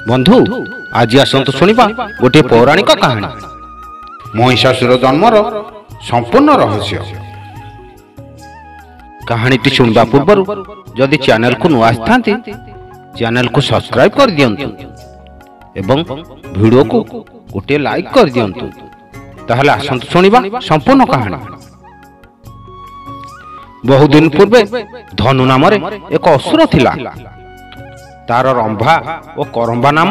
बंधु आज आसतु शुणा गोटे पौराणिक कहानी महिषासुर जन्मर संपूर्ण रहस्य। कहानीटी शुणवा पूर्व जदि चैनल को नुआ आसथांती चैनल को सब्सक्राइब कर दियंतु एवं वीडियो को गोटे लाइक कर दियंतु। ताहले आसतु शुणा संपूर्ण कहानी। बहु दिन पूर्वे धनु नाम एक असुर थिला। तार रंभा और करंबा नाम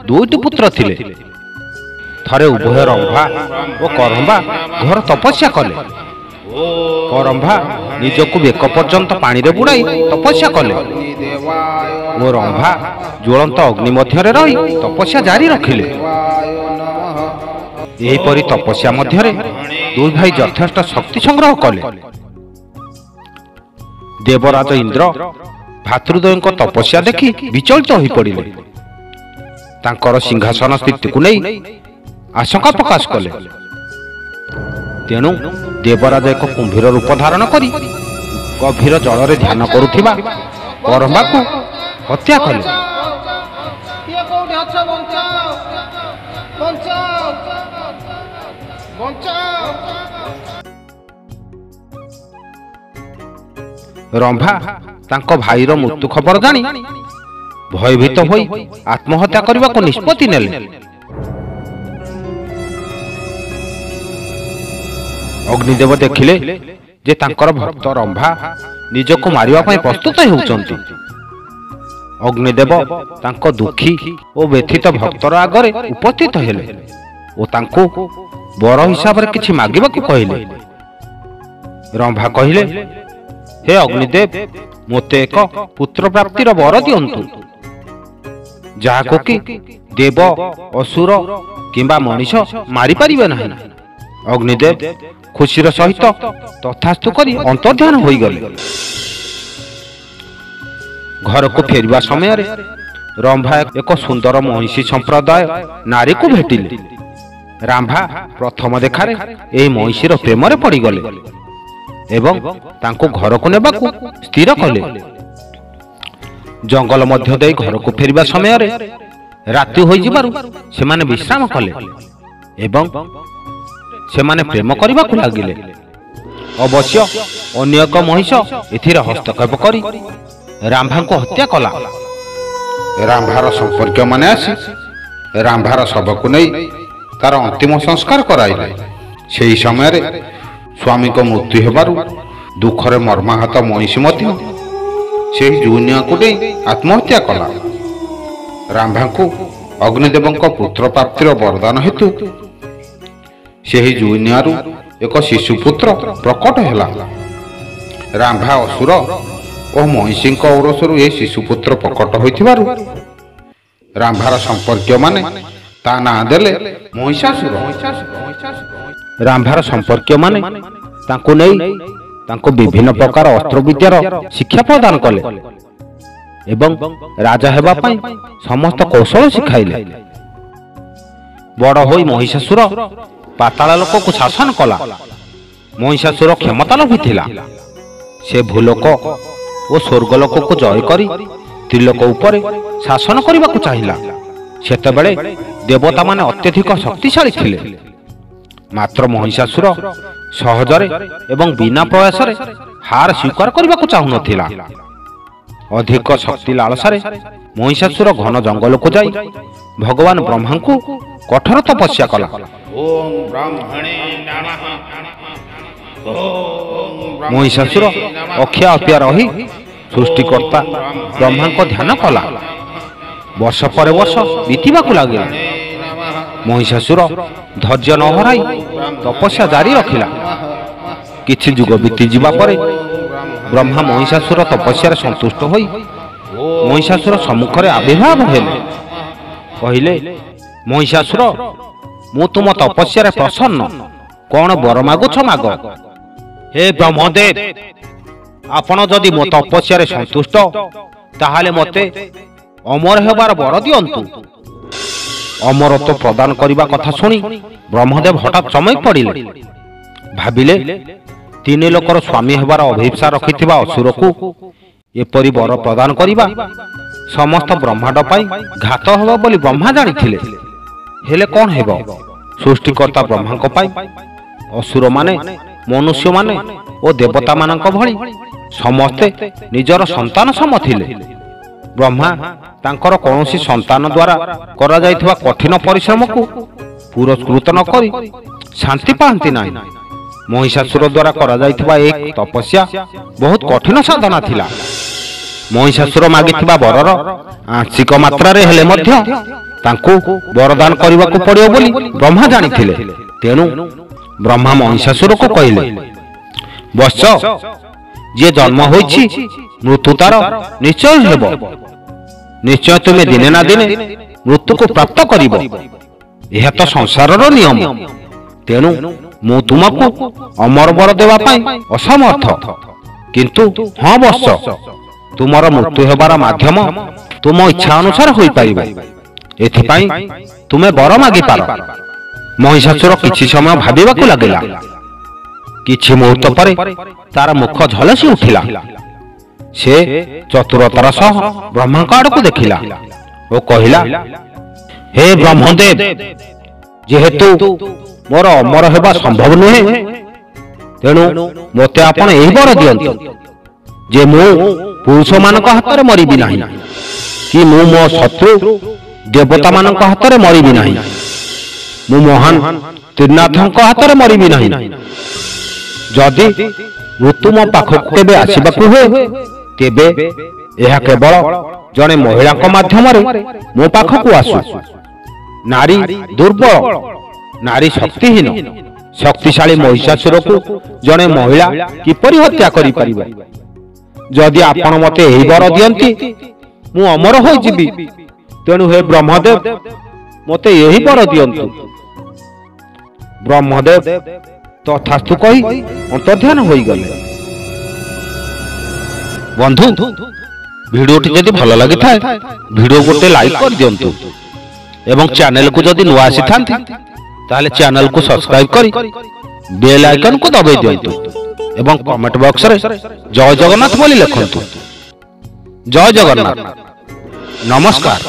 दुईटी पुत्र थिले। थरे उभय रंभा और करंबा घर तपस्या कले। करंबा निजको बेक पर्यंत पानी रे बुड़ाई तपस्या कले और रंभा ज्वलंत अग्नि मध्य रही तपस्या जारी रखिले। एहिपरि तपस्या मध्य दुई भाई यथेष्ट शक्ति संग्रह कले। देवराज इंद्र भातृद्वय तपस्या देखि विचलित हो पड़िले। तांकर सिंहासन स्थिति को नहीं आशंका प्रकाश कले। तेणु देवराज एक कुंभीर रूप धारण करी गभीर जल रे ध्यान करुथिबा करंबा को हत्या कले। रंभा तांको भाईर मृत्यु खबर जानी भयभीत होई आत्महत्या करने को निष्पत्ति नेले। अग्निदेव देखिले जे तांकर भक्त रंभा निजको मारिबा पई प्रस्तुत होउचंती। अग्निदेव तांको दुखी और व्यथित भक्तर आगरे उपस्थित हेले और तांको वर हिसाब रे किछि मागिबाकू कहिले। रंभा कहिले, हे अग्निदेव मोते एक पुत्र प्राप्तिर वर दियंतु जाहाको कि देव असुर किंबा मनीष मारी परिबे नाही। अग्निदेव खुशीर सहित तथास्तु करी अंतर्ध्यान होई गले। घर को फेरवा समय रे रंभा एक सुंदर महिषी संप्रदाय नारी को भेटिले। रंभा प्रथम देखारे एही महिषीर प्रेम रे पड़ी गले एवं तांको घर को नेबा को स्थिर कले। जंगल मध्य दे घर को फेरवा समय रे राति होई जिबारु सेमाने विश्राम कले एवं सेमाने प्रेम करबा को लागिले। अवश्य अन्य एक महिष एथिरे हस्तक्षेप करी रंभा को हत्या कला। रंभार संपर्क माने आसी रंभार शव को नहीं तार अंतिम संस्कार कराइले। सेही समय रे स्वामी को मृत्यु हेबारु दुखरे मर्माहत महिषी मध्य से जुनिया को नहीं आत्महत्या कला। रंभा को अग्निदेव पुत्र प्राप्तिर वरदान हेतु से जुनियारु एक शिशुपुत्र प्रकट हैला। रंभा असुर और महिषी औरसरु ए शिशुपुत्र प्रकट होइथिबारु रंभार संपर्क माने ता ना देले महिषासुर। रंभार संपर्क माने तांको नहीं तांको विभिन्न प्रकार अस्त्र विद्यार शिक्षा प्रदान कले एवं राजा हेबा पई समस्त कौशल सिखाइले। बड़ होई महिषासुर पाताल लोक को शासन कला। महिषासुर क्षमता लोभी थिला। से भूलोक और स्वर्गलोक को जय करी त्रिलोक उपरे शासन करबा को चाहिला। सेतेबेले देवता माने अत्यधिक शक्तिशाली थिले। मात्र महिषासुर सहजरे एवं बिना प्रयास रे हार स्वीकार करबा को चाहु नथिला। अधिक शक्ति लालसारे महिषासुर घन जंगल को जाई भगवान ब्रह्मा को कठोर तपस्या कला। ओम ब्रह्मणे नमः। महिषासुर अक्षय अप्या रही सृष्टिकर्ता ब्रह्मा को ध्यान कला। वर्ष पर वर्ष बीतीबा को लागिला। महिषासुर धैर्य न हराई तपस्या जारी रखिला। किछि जुग बीती जिबा परे ब्रह्मा महिषासुर तपस्या संतुष्ट होई महिषासुर सम्मुख रे आविर्भाव हेले। कहिले, महिषासुर मु तुम तपस्या प्रसन्न, कौन वर मागुछ माग। हे ब्रह्मदेव, आपण जदि मो तपस्या संतुष्ट ताहाले मते अमर हेबार वर दियंतु। अमरत्व प्रदान करने कथा सुनी ब्रह्मदेव हठात चमक पड़िले। भाविले तीन लोकर स्वामी हेबार अभिप्सा रखिथिबा असुर को एपरि वर प्रदान करिबा ସମସ୍ତ ବ୍ରହ୍ମାଣ୍ଡ ପାଇଁ ଘାତ ହେବ ବୋଲି ବ୍ରହ୍ମା ଜାଣିଥିଲେ। ହେଲେ କ'ଣ ହେବ? ସୃଷ୍ଟିକର୍ତ୍ତା ବ୍ରହ୍ମାଙ୍କ ପାଇଁ ଅସୁରମାନେ, ମନୁଷ୍ୟମାନେ ଓ ଦେବତାମାନଙ୍କ ଭଳି ସମସ୍ତେ ନିଜର ସନ୍ତାନ ସମ ଥିଲେ। ବ୍ରହ୍ମା ତାଙ୍କର କୌଣସି ସନ୍ତାନ ଦ୍ୱାରା କରାଯାଇଥିବା କଠିନ ପରିଶ୍ରମକୁ ପୁରସ୍କୃତ ନ କରି ଶାନ୍ତି ପାଆନ୍ତି ନାହିଁ। ମହିଷାସୁର ଦ୍ୱାରା କରାଯାଇଥିବା ଏକ ତପସ୍ୟା ବହୁତ କଠିନ ସାଧନା ଥିଲା। ମହିଷାସୁର ମାଗିଥିବା ବରର ଆଂଶିକ ମାତ୍ରାରେ ହେଲେ ମଧ୍ୟ ତାଙ୍କୁ ବରଦାନ କରିବାକୁ ପଡ଼ିବ ବୋଲି ବ୍ରହ୍ମା ଜାଣିଥିଲେ। ତେଣୁ ବ୍ରହ୍ମା ମହିଷାସୁରକୁ କହିଲେ, ବତ୍ସ, ଯିଏ ଜନ୍ମ ହୋଇଛି ମୃତ୍ୟୁ ତାର ନିଶ୍ଚୟ ହେବ। ନିଶ୍ଚୟ ତୁମେ ଦିନେ ନା ଦିନେ ମୃତ୍ୟୁକୁ ପ୍ରାପ୍ତ କରିବ। ଏହା ତ ସଂସାରର ନିୟମ। ତେଣୁ ମୁଁ ତୁମକୁ ଅମର ବର ଦେବା ପାଇଁ ଅସମର୍ଥ। କିନ୍ତୁ ହଁ ବତ୍ସ, ତୁମର ମୃତ୍ୟୁ ହେବାର ମାଧ୍ୟମ ତୁମ ଇଚ୍ଛା ଅନୁସାରେ ହୋଇପାରିବ। ଏଥିପାଇଁ ତୁମେ ବର ମାଗିପାର। ମହିଷାସୁର କିଛି ସମୟ ଭାବିବାକୁ ଲାଗିଲା। କିଛି ମୁହୂର୍ତ୍ତ ପରେ ତାର ମୁଖ ଝଲସି ଉଠିଲା। ସେ ଚତୁରତାର ସହ ବ୍ରହ୍ମାଙ୍କ ଆଡ଼କୁ ଦେଖିଲା ଓ କହିଲା, ହେ ବ୍ରହ୍ମଦେବ, ଯେହେତୁ ମୋର ଅମର ହେବା ସମ୍ଭବ ନୁହେଁ, ତେଣୁ ମୋତେ ଆପଣ ଏହି ବର ଦିଅନ୍ତୁ ଯେ ମୁଁ ପୁରୁଷମାନଙ୍କ ହାତରେ ମରିବି ନାହିଁ, କି ମୁଁ ମୋ ଶତ୍ରୁ ଦେବତାମାନଙ୍କ ହାତରେ ମରିବି ନାହିଁ, ମୁଁ ମହାନ ତ୍ରିନାଥଙ୍କ ହାତରେ ମରିବି ନାହିଁ। ଯଦି ମୃତ୍ୟୁ ମୋ ପାଖକୁ କେବେ ଆସିବାକୁ ହୁଏ, ତେବେ ଏହା କେବଳ ଜଣେ ମହିଳାଙ୍କ ମାଧ୍ୟମରେ ମୋ ପାଖକୁ ଆସୁ। ନାରୀ ଦୁର୍ବଳ, ନାରୀ ଶକ୍ତିହୀନ। ଶକ୍ତିଶାଳୀ ମହିଷାସୁରକୁ ଜଣେ ମହିଳା କିପରି ହତ୍ୟା କରିପାରିବ? ଯଦି ଆପଣ ମୋତେ ଏହି ବର ଦିଅନ୍ତି, ମୁଁ ଅମର ହୋଇଯିବି। ତେଣୁ ହେ ବ୍ରହ୍ମଦେବ, ମୋତେ ଏହି ବର ଦିଅନ୍ତୁ। ବ୍ରହ୍ମଦେବ ତଥାସ୍ତୁ କହି ଅନ୍ତର୍ଧ୍ୟାନ ହୋଇଗଲେ। ବନ୍ଧୁ, ଭିଡ଼ିଓଟି ଯଦି ଭଲ ଲାଗିଥାଏ ଭିଡ଼ିଓ ଗୋଟେ ଲାଇକ୍ କରିଦିଅନ୍ତୁ ଏବଂ ଚ୍ୟାନେଲକୁ ଯଦି ନୂଆ ଆସିଥାନ୍ତି ତାହେଲେ ଚ୍ୟାନେଲକୁ ସବସ୍କ୍ରାଇବ୍ କରି ବେଲ୍ ଆଇକନକୁ ଦବାଇ ଦିଅନ୍ତୁ ଏବଂ କମେଣ୍ଟ ବକ୍ସରେ ଜୟ ଜଗନ୍ନାଥ ବୋଲି ଲେଖନ୍ତୁ। ଜୟ ଜଗନ୍ନାଥ। ନମସ୍କାର।